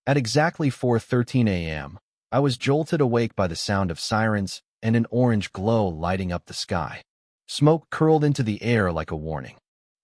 At exactly 4:13 a.m., I was jolted awake by the sound of sirens and an orange glow lighting up the sky. Smoke curled into the air like a warning.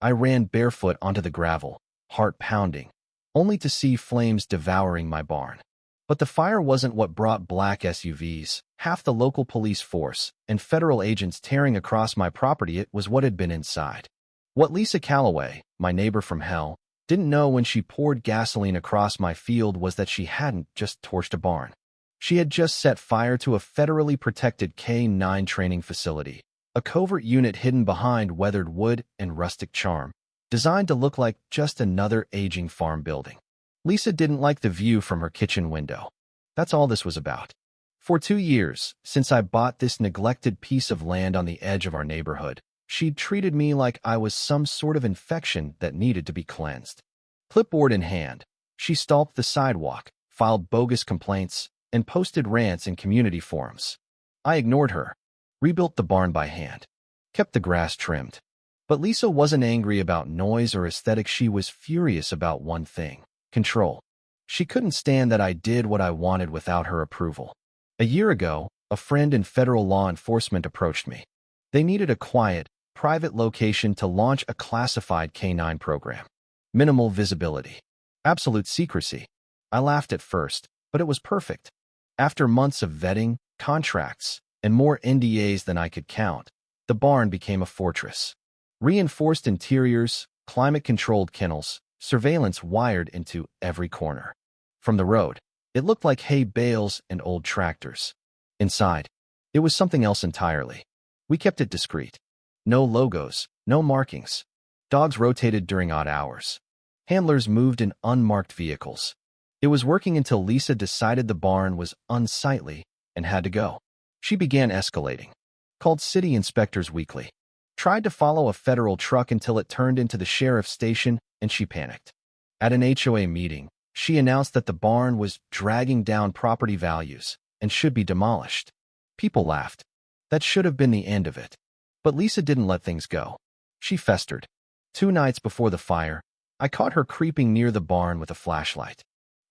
I ran barefoot onto the gravel, heart pounding, only to see flames devouring my barn. But the fire wasn't what brought black SUVs, half the local police force, and federal agents tearing across my property. It was what had been inside. What Lisa Calloway, my neighbor from hell, didn't know when she poured gasoline across my field was that she hadn't just torched a barn. She had just set fire to a federally protected K-9 training facility, a covert unit hidden behind weathered wood and rustic charm, designed to look like just another aging farm building. Lisa didn't like the view from her kitchen window. That's all this was about. For 2 years, since I bought this neglected piece of land on the edge of our neighborhood, she'd treated me like I was some sort of infection that needed to be cleansed. Clipboard in hand, she stalked the sidewalk, filed bogus complaints, and posted rants in community forums. I ignored her, rebuilt the barn by hand, kept the grass trimmed. But Lisa wasn't angry about noise or aesthetics. She was furious about one thing: control. She couldn't stand that I did what I wanted without her approval. A year ago, a friend in federal law enforcement approached me. They needed a quiet, private location to launch a classified K-9 program. Minimal visibility. Absolute secrecy. I laughed at first, but it was perfect. After months of vetting, contracts, and more NDAs than I could count, the barn became a fortress. Reinforced interiors, climate-controlled kennels, surveillance wired into every corner. From the road, it looked like hay bales and old tractors. Inside, it was something else entirely. We kept it discreet. No logos, no markings. Dogs rotated during odd hours. Handlers moved in unmarked vehicles. It was working until Lisa decided the barn was unsightly and had to go. She began escalating. Called city inspectors weekly. Tried to follow a federal truck until it turned into the sheriff's station, and she panicked. At an HOA meeting, she announced that the barn was dragging down property values and should be demolished. People laughed. That should have been the end of it. But Lisa didn't let things go. She festered. 2 nights before the fire, I caught her creeping near the barn with a flashlight.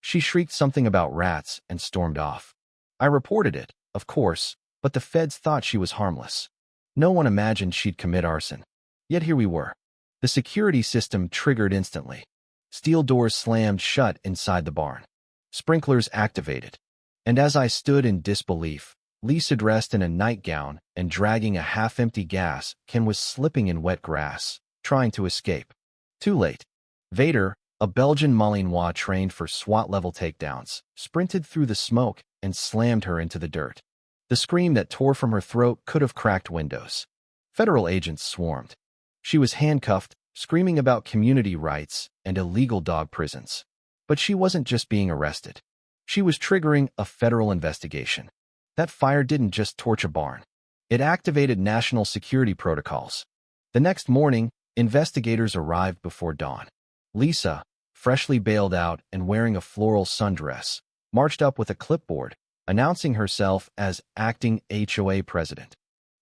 She shrieked something about rats and stormed off. I reported it, of course, but the feds thought she was harmless. No one imagined she'd commit arson. Yet here we were. The security system triggered instantly. Steel doors slammed shut inside the barn. Sprinklers activated. And as I stood in disbelief, Lisa, dressed in a nightgown and dragging a half-empty gas can, was slipping in wet grass, trying to escape. Too late. Vader, a Belgian Malinois trained for SWAT-level takedowns, sprinted through the smoke and slammed her into the dirt. The scream that tore from her throat could have cracked windows. Federal agents swarmed. She was handcuffed, screaming about community rights and illegal dog prisons. But she wasn't just being arrested. She was triggering a federal investigation. That fire didn't just torch a barn. It activated national security protocols. The next morning, investigators arrived before dawn. Lisa, freshly bailed out and wearing a floral sundress, marched up with a clipboard, announcing herself as acting HOA president.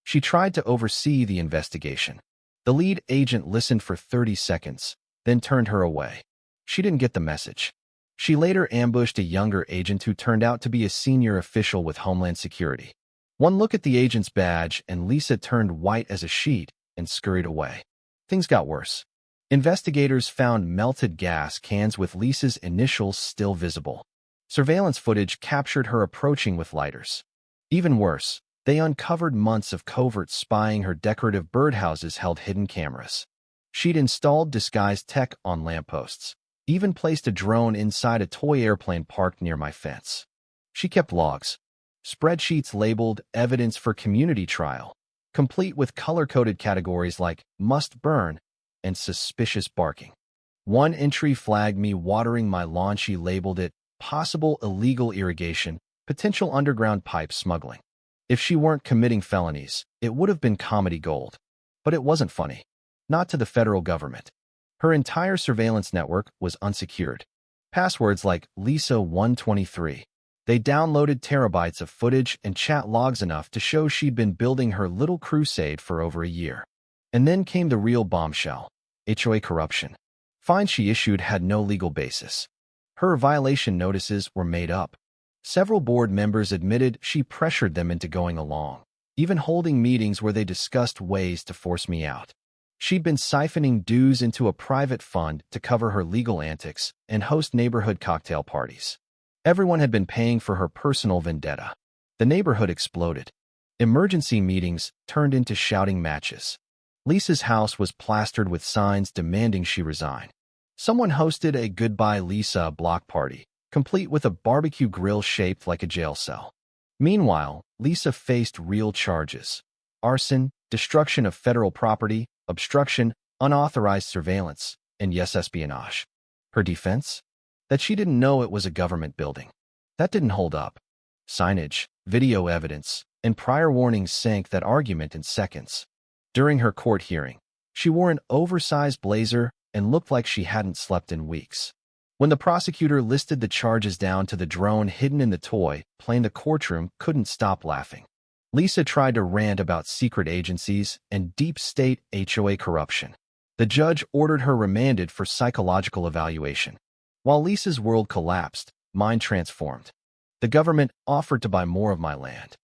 She tried to oversee the investigation. The lead agent listened for 30 seconds, then turned her away. She didn't get the message. She later ambushed a younger agent who turned out to be a senior official with Homeland Security. One look at the agent's badge and Lisa turned white as a sheet and scurried away. Things got worse. Investigators found melted gas cans with Lisa's initials still visible. Surveillance footage captured her approaching with lighters. Even worse, they uncovered months of covert spying. Her decorative birdhouses held hidden cameras. She'd installed disguised tech on lampposts, even placed a drone inside a toy airplane parked near my fence. She kept logs, spreadsheets labeled evidence for community trial, complete with color-coded categories like must burn and suspicious barking. One entry flagged me watering my lawn. She labeled it possible illegal irrigation, potential underground pipe smuggling. If she weren't committing felonies, it would have been comedy gold. But it wasn't funny. Not to the federal government. Her entire surveillance network was unsecured. Passwords like Lisa123. They downloaded terabytes of footage and chat logs enough to show she'd been building her little crusade for over a year. And then came the real bombshell: HOA corruption. Fines she issued had no legal basis. Her violation notices were made up. Several board members admitted she pressured them into going along, even holding meetings where they discussed ways to force me out. She'd been siphoning dues into a private fund to cover her legal antics and host neighborhood cocktail parties. Everyone had been paying for her personal vendetta. The neighborhood exploded. Emergency meetings turned into shouting matches. Lisa's house was plastered with signs demanding she resign. Someone hosted a Goodbye Lisa block party, complete with a barbecue grill shaped like a jail cell. Meanwhile, Lisa faced real charges: arson, destruction of federal property, obstruction, unauthorized surveillance, and yes, espionage. Her defense? That she didn't know it was a government building. That didn't hold up. Signage, video evidence, and prior warnings sank that argument in seconds. During her court hearing, she wore an oversized blazer and looked like she hadn't slept in weeks. When the prosecutor listed the charges down to the drone hidden in the toy plane, the courtroom couldn't stop laughing. Lisa tried to rant about secret agencies and deep state HOA corruption. The judge ordered her remanded for psychological evaluation. While Lisa's world collapsed, mine transformed. The government offered to buy more of my land.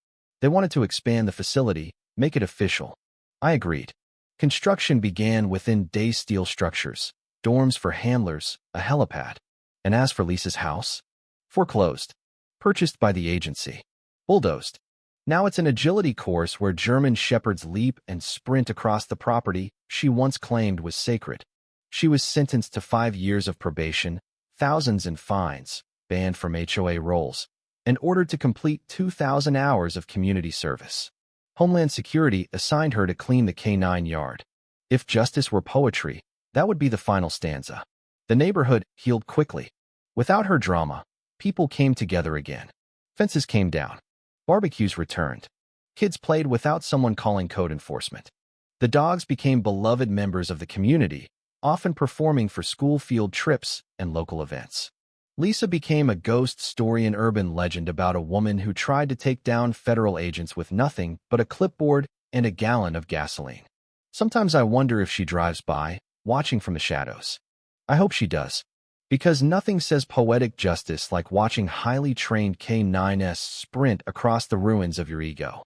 They wanted to expand the facility, make it official. I agreed. Construction began within days: steel structures, dorms for handlers, a helipad. And as for Lisa's house? Foreclosed. Purchased by the agency. Bulldozed. Now it's an agility course where German shepherds leap and sprint across the property she once claimed was sacred. She was sentenced to 5 years of probation, thousands in fines, banned from HOA roles, and ordered to complete 2,000 hours of community service. Homeland Security assigned her to clean the K-9 yard. If justice were poetry, that would be the final stanza. The neighborhood healed quickly. Without her drama, people came together again. Fences came down. Barbecues returned. Kids played without someone calling code enforcement. The dogs became beloved members of the community, often performing for school field trips and local events. Lisa became a ghost story, an urban legend about a woman who tried to take down federal agents with nothing but a clipboard and a gallon of gasoline. Sometimes I wonder if she drives by, watching from the shadows. I hope she does, because nothing says poetic justice like watching highly trained K-9s sprint across the ruins of your ego.